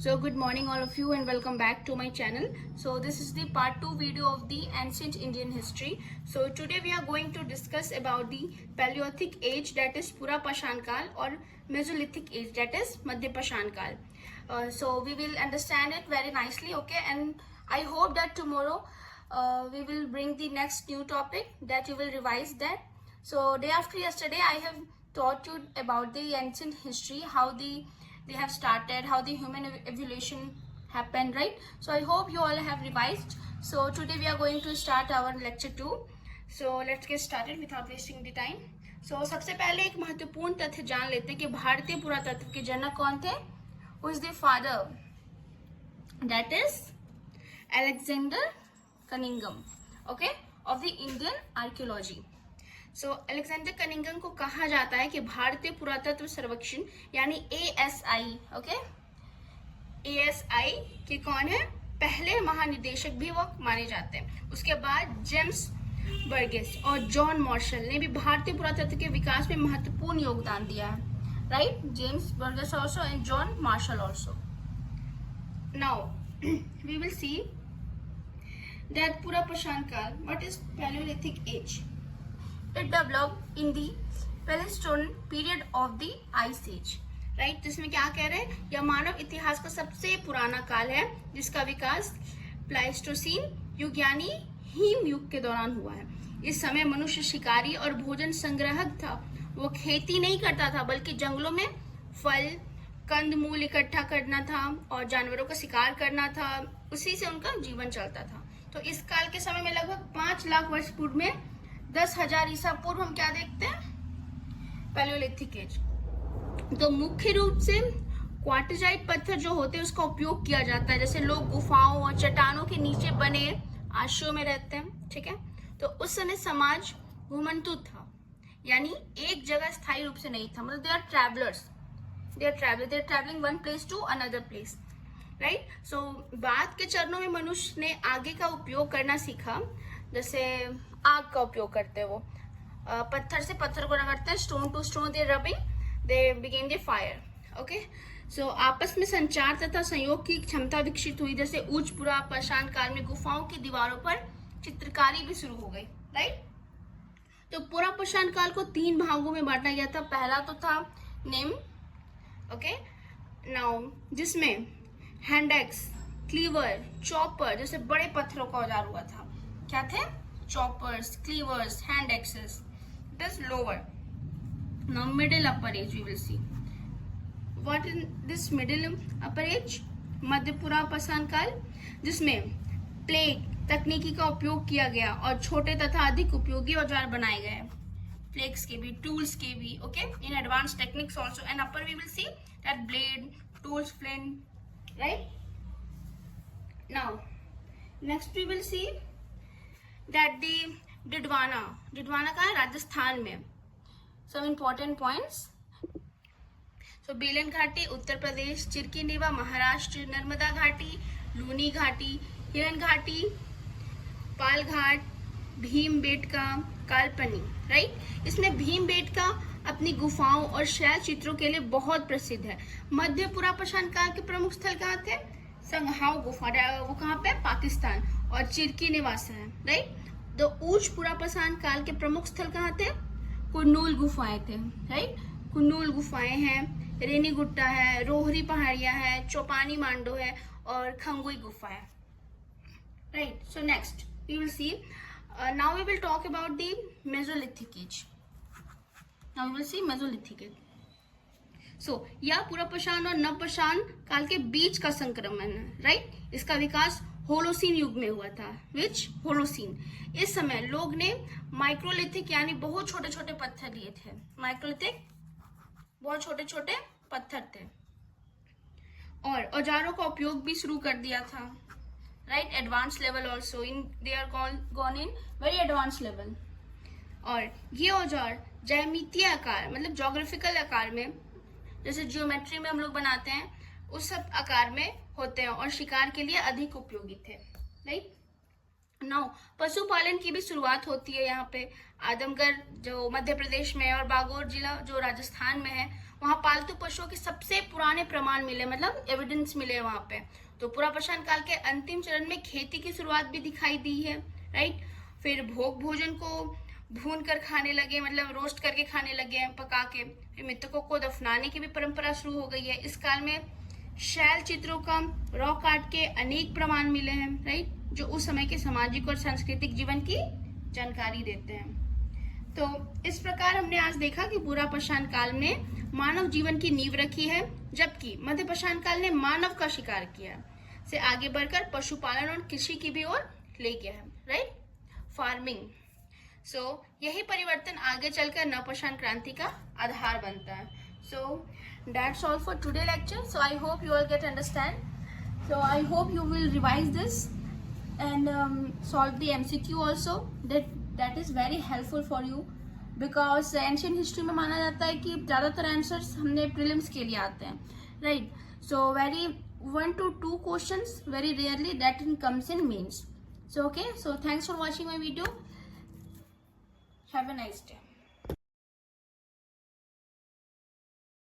So good morning all of you and welcome back to my channel. So this is the part 2 video of the ancient Indian history. So today we are going to discuss about the Paleolithic age, that is Pura Pashan Kal, or Mesolithic age, that is Madhya Pashan Kal. So we will understand it very nicely, okay, and I hope that tomorrow we will bring the next new topic that you will revise that. So day after yesterday I have taught you about the ancient history, how they have started, how the human evolution happened, right? So I hope you all have revised. So today we are going to start our lecture 2. So let's get started without wasting the time. So सबसे पहले एक महत्वपूर्ण तथ्य जान लेते हैं कि भारतीय पुरातत्व के जनक कौन थे. Who is the father? That is Alexander Cunningham, okay, of the Indian archaeology. So Alexander Cunningham को कहा जाता है कि भारतीय पुरातत्व सर्वेक्षण यानी ASI, ओके, ASI के कौन है पहले महानिदेशक भी वो माने जाते हैं. उसके बाद जेम्स बर्गेस और जॉन मार्शल ने भी भारतीय पुरातत्व के विकास में महत्वपूर्ण योगदान दिया है, right? James Burgess also and John Marshall also. Now we will see that पूरा पाषाण काल, what is Palaeolithic age. It developed in the Pleistocene period of the Ice Age, right? जिसमें क्या कह रहे हैं, यह मानव इतिहास का सबसे पुराना काल है जिसका विकास प्लाइस्टोसीन युग यानी हिम युग के दौरान हुआ है. इस समय मनुष्य शिकारी और भोजन संग्राहक था. वो खेती नहीं करता था बल्कि जंगलों में फल कंदमूल इकट्ठा करना था और जानवरों का शिकार करना था. उसी से उनका जीवन चलता था. तो इस काल के समय में लगभग 5 लाख वर्ष पूर्व में 10,000 ईसा पूर्व हम क्या देखते हैं, पैलियोलिथिक एज. तो मुख्य रूप से क्वार्टजाइट पत्थर जो होते हैं उसका उपयोग किया जाता है. जैसे लोग गुफाओं और चट्टानों के नीचे बने आश्रयों में रहते हैं, ठीक है. तो उस समय समाज घुमंतु था, यानी एक जगह स्थायी रूप से नहीं था. मतलब they are travellers, they are travelling one place to another place, right. So बाद के चरणों में मनुष्य ने आगे का उपयोग करना सीखा. जैसे आग का उपयोग करते हैं, वो पत्थर से पत्थर को रगड़ते हैं, stone to stone they rubbing, they begin the fire, okay. So आपस में संचार तथा संयोग की क्षमता विकसित हुई. जैसे उच्च पुरा पाषाण काल में गुफाओं की दीवारों पर चित्रकारी भी शुरू हो गई, राइट. तो पुरा पाषाण काल को 3 भागों में बांटा गया था. पहला तो था निम्न, ओके, नाउ जिसमें हैंडएक्स, क्लीवर, चॉपर जैसे बड़े पत्थरों का औजार हुआ था. क्या थे? choppers, cleavers, hand axes. It is lower. Now middle upper age we will see. What in this middle upper age? मध्य पुरा पाषाण काल, जिसमें प्लेग तकनीकी का उपयोग किया गया और छोटे तथा अधिक उपयोगी औजार बनाए गए. प्लेग्स के भी, टूल्स के भी, okay, in advance techniques also. And upper we will see that blade, tools, flame, right. Now next we will see that the Didwana का है राजस्थान में. some important points. so बेलन घाटी उत्तर प्रदेश, चिरकिनेवा महाराष्ट्र, नर्मदा घाटी, लूनी घाटी, हिरन घाटी, पाल घाट, भीमबेटका, कालपनी, राइट. इसमें भीमबेटका अपनी गुफाओं और शैल चित्रों के लिए बहुत प्रसिद्ध है. मध्य पुरा पाषाण काल के प्रमुख स्थल कहाँ थे? संघाव गुफा, वो कहाँ पे? पाकिस्तान. और चिरकिनेवासा है, राइट. तो उच्च पुरा पाषाण काल के प्रमुख स्थल कहाँ थे? कुन्नूल गुफाएं थे, राइट. कुन्नूल गुफाएं हैं, रेनीगुट्टा है, रोहरी पहाड़ियां है, चौपानी मांडो है और खंगुई गुफा है, right. So next we will see, now we will talk about the Mesolithic age. Now we will see Mesolithic age. So यह पुरा पाषाण और नव पाषाण काल के बीच का संक्रमण है, राइट. इसका विकास होलोसीन युग में हुआ था. विच? होलोसीन. इस समय लोग ने माइक्रोलिथिक यानी बहुत छोटे छोटे पत्थर लिए थे. माइक्रोलिथिक बहुत छोटे छोटे पत्थर थे और औजारों का उपयोग भी शुरू कर दिया था, right. Advance level also, in they are gone in very advance level. और ये औजार ज्यामितीय आकार मतलब जोग्राफिकल आकार में, जैसे जियोमेट्री में हम लोग बनाते हैं उस सब आकार में होते हैं और शिकार के लिए अधिक उपयोगी थे, राइट. नाउ पशुपालन की भी शुरुआत होती है यहाँ पे. आदमगढ़ जो मध्य प्रदेश में और बागोर जिला जो राजस्थान में है वहां पालतू पशुओं के सबसे पुराने प्रमाण मिले, मतलब एविडेंस मिले वहां पे। तो पुरापाषाण काल के अंतिम चरण में खेती की शुरुआत भी दिखाई दी है, राइट। फिर भोग भोजन को भून कर खाने लगे, मतलब रोस्ट करके खाने लगे हैं, पका के। फिर मृतकों को दफनाने की भी परंपरा शुरू हो गई है। इस काल में शैल चित्रों का रॉक आर्ट के अनेक प्रमाण मिले हैं, राइट, जो उस समय के सामाजिक और सांस्कृतिक जीवन की जानकारी देते हैं। तो इस प्रकार हमने आज देखा कि पुरापाषाण काल ने मानव जीवन की नींव रखी है, जबकि मध्यपाषाण काल ने मानव का शिकार किया से आगे बढ़कर पशुपालन और कृषि की भी ओर ले गया है, राइट, फार्मिंग। सो यही परिवर्तन आगे चलकर नवपाषाण क्रांति का आधार बनता है। So that's all for today lecture. So I hope you all get understand. So I hope you will revise this and solve the MCQ also. That is very helpful for you because ancient history में माना जाता है कि ज़्यादातर answers हमने prelims के लिए आते हैं, right? So very 1 to 2 questions very rarely that comes in mains. So okay, so thanks for watching my video. Have a nice day.